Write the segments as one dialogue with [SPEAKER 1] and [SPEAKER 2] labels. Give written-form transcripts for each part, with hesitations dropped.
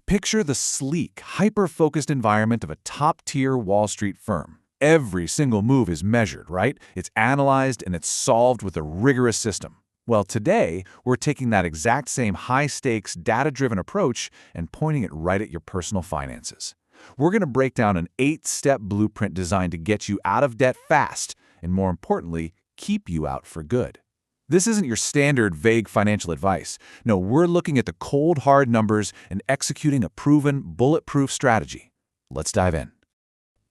[SPEAKER 1] Picture the sleek, hyper-focused environment of a top-tier Wall Street firm. Every single move is measured, right? It's analyzed and it's solved with a rigorous system. Well, today, we're taking that exact same high-stakes, data-driven approach and pointing it right at your personal finances. We're going to break down an 8-step blueprint designed to get you out of debt fast and, more importantly, keep you out for good. This isn't your standard vague financial advice. No, we're looking at the cold, hard numbers and executing a proven, bulletproof strategy. Let's dive in.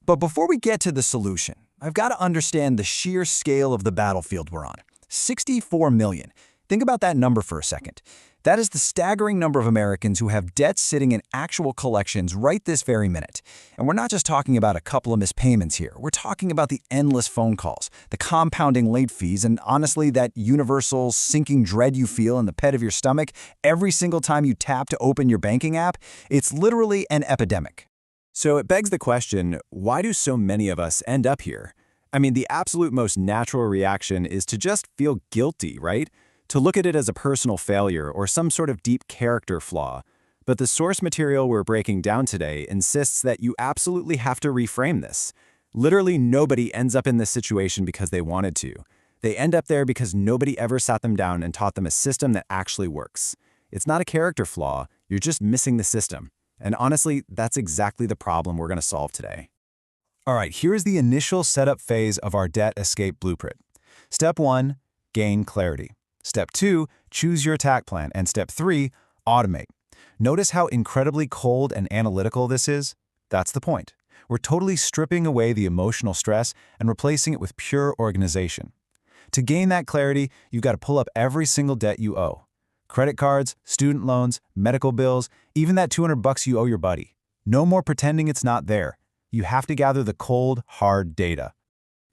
[SPEAKER 2] But before we get to the solution, I've got to understand the sheer scale of the battlefield we're on. 64 million. Think about that number for a second. That is the staggering number of Americans who have debts sitting in actual collections right this very minute. And we're not just talking about a couple of missed payments here. We're talking about the endless phone calls, the compounding late fees, and honestly, that universal sinking dread you feel in the pit of your stomach every single time you tap to open your banking app. It's literally an epidemic.
[SPEAKER 3] So it begs the question, why do so many of us end up here? I mean, the absolute most natural reaction is to just feel guilty, right? To look at it as a personal failure or some sort of deep character flaw. But the source material we're breaking down today insists that you absolutely have to reframe this. Literally nobody ends up in this situation because they wanted to. They end up there because nobody ever sat them down and taught them a system that actually works. It's not a character flaw, you're just missing the system. And honestly, that's exactly the problem we're going to solve today. All right, here's the initial setup phase of our debt escape blueprint. Step 1, gain clarity. Step 2, choose your attack plan. And step 3, automate. Notice how incredibly cold and analytical this is? That's the point. We're totally stripping away the emotional stress and replacing it with pure organization. To gain that clarity, you've got to pull up every single debt you owe. Credit cards, student loans, medical bills, even that $200 you owe your buddy. No more pretending it's not there. You have to gather the cold, hard data.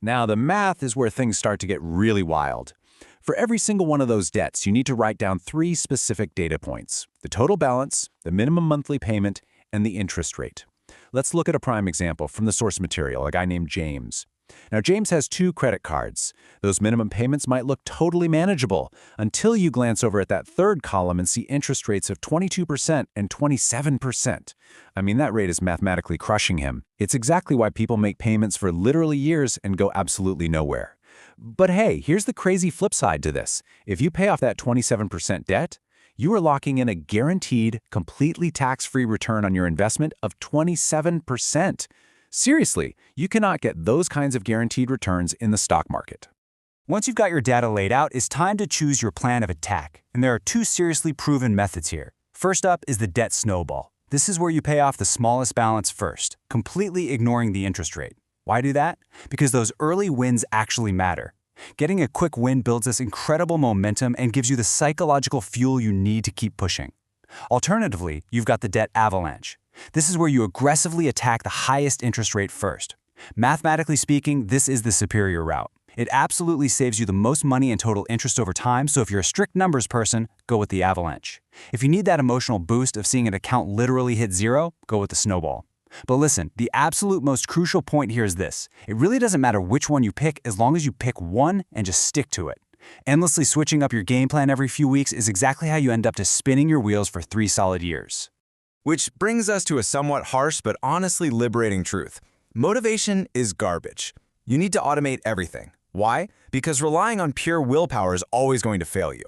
[SPEAKER 1] Now, the math is where things start to get really wild. For every single one of those debts, you need to write down 3 specific data points: the total balance, the minimum monthly payment, and the interest rate. Let's look at a prime example from the source material, a guy named James. Now, James has 2 credit cards. Those minimum payments might look totally manageable until you glance over at that third column and see interest rates of 22% and 27%. I mean, that rate is mathematically crushing him. It's exactly why people make payments for literally years and go absolutely nowhere. But hey, here's the crazy flip side to this. If you pay off that 27% debt, you are locking in a guaranteed, completely tax-free return on your investment of 27%. Seriously, you cannot get those kinds of guaranteed returns in the stock market.
[SPEAKER 2] Once you've got your data laid out, it's time to choose your plan of attack. And there are 2 seriously proven methods here. First up is the debt snowball. This is where you pay off the smallest balance first, completely ignoring the interest rate. Why do that? Because those early wins actually matter. Getting a quick win builds this incredible momentum and gives you the psychological fuel you need to keep pushing. Alternatively, you've got the debt avalanche. This is where you aggressively attack the highest interest rate first. Mathematically speaking, this is the superior route. It absolutely saves you the most money in total interest over time, so if you're a strict numbers person, go with the avalanche. If you need that emotional boost of seeing an account literally hit zero, go with the snowball. But listen, the absolute most crucial point here is this. It really doesn't matter which one you pick as long as you pick one and just stick to it. Endlessly switching up your game plan every few weeks is exactly how you end up to spinning your wheels for 3 solid years.
[SPEAKER 3] Which brings us to a somewhat harsh but honestly liberating truth. Motivation is garbage. You need to automate everything. Why? Because relying on pure willpower is always going to fail you.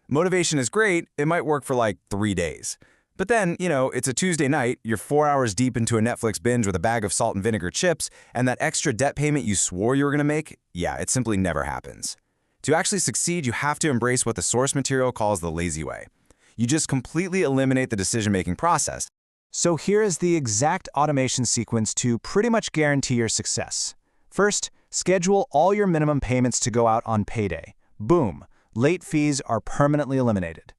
[SPEAKER 3] Motivation is great, it might work for like 3 days. But then, it's a Tuesday night, you're 4 hours deep into a Netflix binge with a bag of salt and vinegar chips, and that extra debt payment you swore you were going to make, it simply never happens. To actually succeed, you have to embrace what the source material calls the lazy way. You just completely eliminate the decision-making process.
[SPEAKER 2] So here is the exact automation sequence to pretty much guarantee your success. First, schedule all your minimum payments to go out on payday. Boom, late fees are permanently eliminated.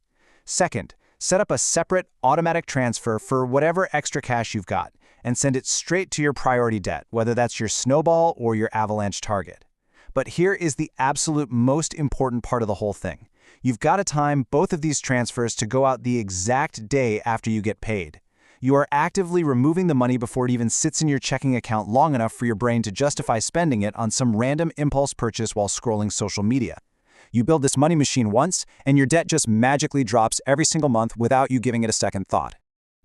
[SPEAKER 2] Second, set up a separate automatic transfer for whatever extra cash you've got and send it straight to your priority debt, whether that's your snowball or your avalanche target. But here is the absolute most important part of the whole thing. You've got to time both of these transfers to go out the exact day after you get paid. You are actively removing the money before it even sits in your checking account long enough for your brain to justify spending it on some random impulse purchase while scrolling social media. You build this money machine once, and your debt just magically drops every single month without you giving it a second thought.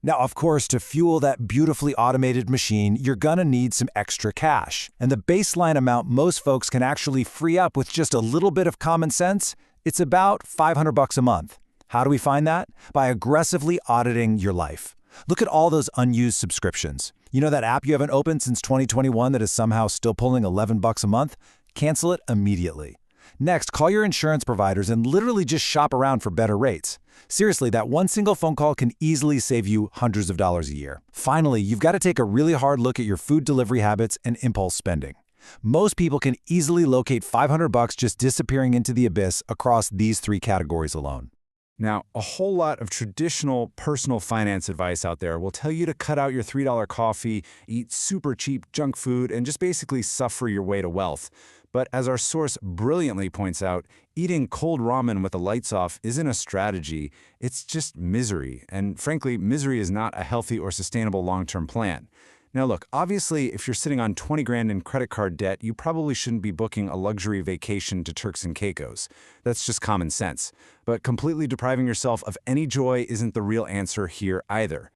[SPEAKER 3] Now, of course, to fuel that beautifully automated machine, you're gonna need some extra cash. And the baseline amount most folks can actually free up with just a little bit of common sense, it's about $500 a month. How do we find that? By aggressively auditing your life. Look at all those unused subscriptions. You know that app you haven't opened since 2021 that is somehow still pulling $11 a month? Cancel it immediately. Next, call your insurance providers and literally just shop around for better rates. Seriously, that one single phone call can easily save you hundreds of dollars a year. Finally, you've got to take a really hard look at your food delivery habits and impulse spending. Most people can easily locate $500 just disappearing into the abyss across these three categories alone.
[SPEAKER 2] Now, a whole lot of traditional personal finance advice out there will tell you to cut out your $3 coffee, eat super cheap junk food, and just basically suffer your way to wealth. But as our source brilliantly points out, eating cold ramen with the lights off isn't a strategy, it's just misery. And frankly, misery is not a healthy or sustainable long-term plan. Now look, obviously, if you're sitting on 20 grand in credit card debt, you probably shouldn't be booking a luxury vacation to Turks and Caicos. That's just common sense. But completely depriving yourself of any joy isn't the real answer here either.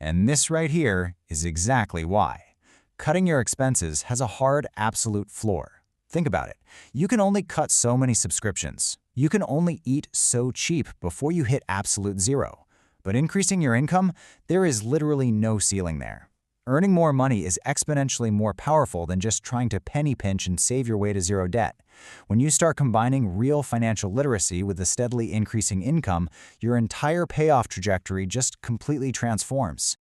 [SPEAKER 3] And this right here is exactly why. Cutting your expenses has a hard absolute floor. Think about it. You can only cut so many subscriptions. You can only eat so cheap before you hit absolute zero. But increasing your income, there is literally no ceiling there. Earning more money is exponentially more powerful than just trying to penny pinch and save your way to zero debt. When you start combining real financial literacy with a steadily increasing income, your entire payoff trajectory just completely transforms.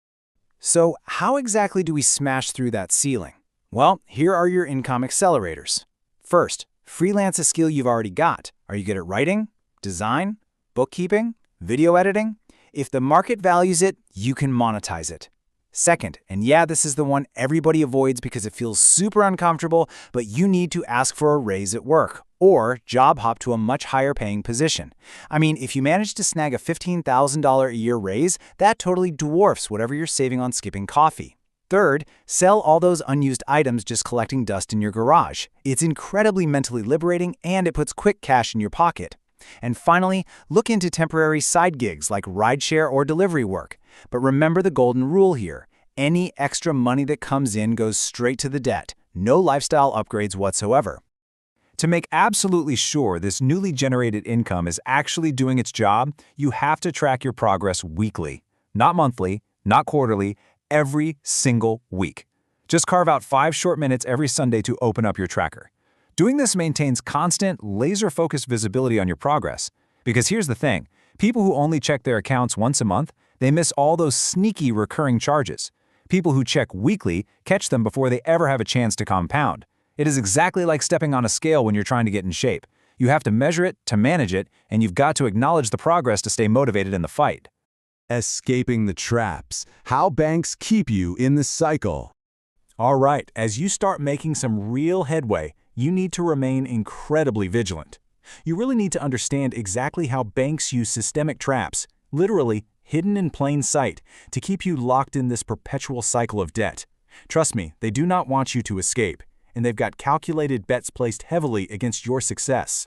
[SPEAKER 1] So how exactly do we smash through that ceiling? Well, here are your income accelerators. First, freelance a skill you've already got. Are you good at writing, design, bookkeeping, video editing? If the market values it, you can monetize it. Second, and yeah, this is the one everybody avoids because it feels super uncomfortable, but you need to ask for a raise at work or job hop to a much higher paying position. I mean, if you manage to snag a $15,000 a year raise, that totally dwarfs whatever you're saving on skipping coffee. Third, sell all those unused items just collecting dust in your garage. It's incredibly mentally liberating and it puts quick cash in your pocket. And finally, look into temporary side gigs like rideshare or delivery work. But remember the golden rule here. Any extra money that comes in goes straight to the debt. No lifestyle upgrades whatsoever.
[SPEAKER 3] To make absolutely sure this newly generated income is actually doing its job, you have to track your progress weekly. Not monthly, not quarterly, every single week. Just carve out 5 short minutes every Sunday to open up your tracker. Doing this maintains constant, laser-focused visibility on your progress. Because here's the thing, people who only check their accounts once a month, they miss all those sneaky recurring charges. People who check weekly catch them before they ever have a chance to compound. It is exactly like stepping on a scale when you're trying to get in shape. You have to measure it to manage it, and you've got to acknowledge the progress to stay motivated in the fight.
[SPEAKER 4] Escaping the traps. How banks keep you in the cycle.
[SPEAKER 3] All right, as you start making some real headway, you need to remain incredibly vigilant. You really need to understand exactly how banks use systemic traps, literally hidden in plain sight, to keep you locked in this perpetual cycle of debt. Trust me, they do not want you to escape, and they've got calculated bets placed heavily against your success.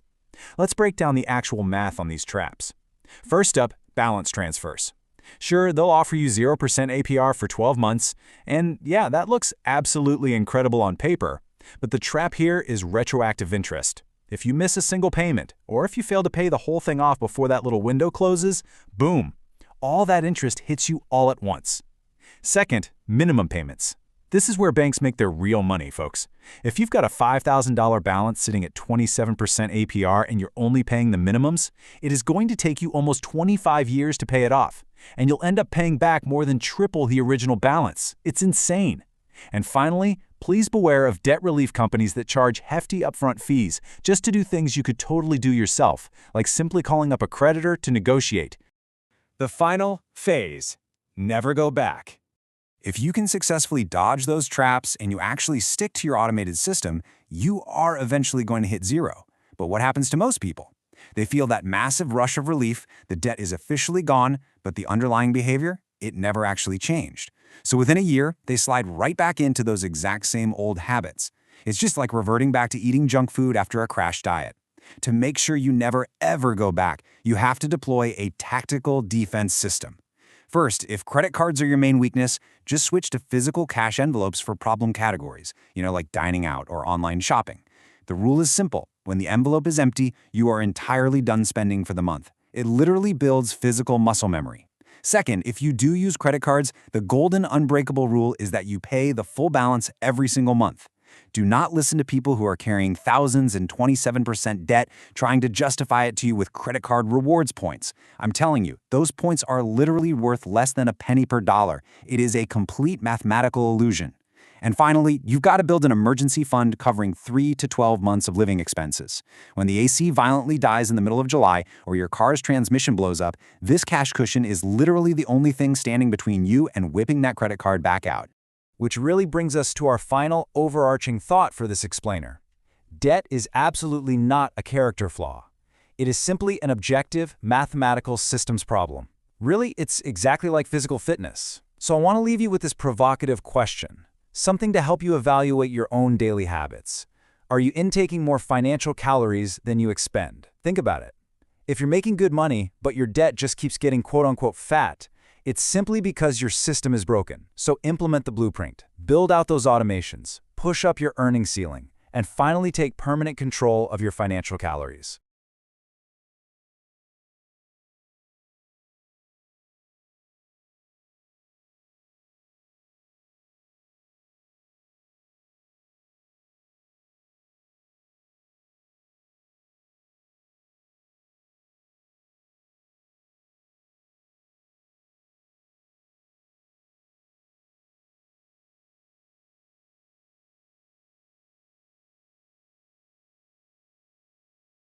[SPEAKER 3] Let's break down the actual math on these traps. First up, balance transfers. Sure, they'll offer you 0% APR for 12 months, and yeah, that looks absolutely incredible on paper. But the trap here is retroactive interest. If you miss a single payment, or if you fail to pay the whole thing off before that little window closes, boom, all that interest hits you all at once. Second, minimum payments. This is where banks make their real money, folks. If you've got a $5,000 balance sitting at 27% APR and you're only paying the minimums, it is going to take you almost 25 years to pay it off, and you'll end up paying back more than triple the original balance. It's insane. And finally, please beware of debt relief companies that charge hefty upfront fees just to do things you could totally do yourself, like simply calling up a creditor to negotiate.
[SPEAKER 2] The final phase. Never go back.
[SPEAKER 3] If you can successfully dodge those traps and you actually stick to your automated system, you are eventually going to hit zero. But what happens to most people? They feel that massive rush of relief, the debt is officially gone, but the underlying behavior, it never actually changed. So within a year, they slide right back into those exact same old habits. It's just like reverting back to eating junk food after a crash diet. To make sure you never ever go back, you have to deploy a tactical defense system.
[SPEAKER 2] First, if credit cards are your main weakness, just switch to physical cash envelopes for problem categories, like dining out or online shopping. The rule is simple. When the envelope is empty, you are entirely done spending for the month. It literally builds physical muscle memory. Second, if you do use credit cards, the golden unbreakable rule is that you pay the full balance every single month. Do not listen to people who are carrying thousands and 27% debt trying to justify it to you with credit card rewards points. I'm telling you, those points are literally worth less than a penny per dollar. It is a complete mathematical illusion. And finally, you've got to build an emergency fund covering 3 to 12 months of living expenses. When the AC violently dies in the middle of July or your car's transmission blows up, this cash cushion is literally the only thing standing between you and whipping that credit card back out.
[SPEAKER 1] Which really brings us to our final overarching thought for this explainer. Debt is absolutely not a character flaw. It is simply an objective, mathematical systems problem. Really, it's exactly like physical fitness. So I want to leave you with this provocative question. Something to help you evaluate your own daily habits. Are you intaking more financial calories than you expend? Think about it. If you're making good money, but your debt just keeps getting quote-unquote fat, it's simply because your system is broken. So implement the blueprint. Build out those automations. Push up your earning ceiling. And finally take permanent control of your financial calories.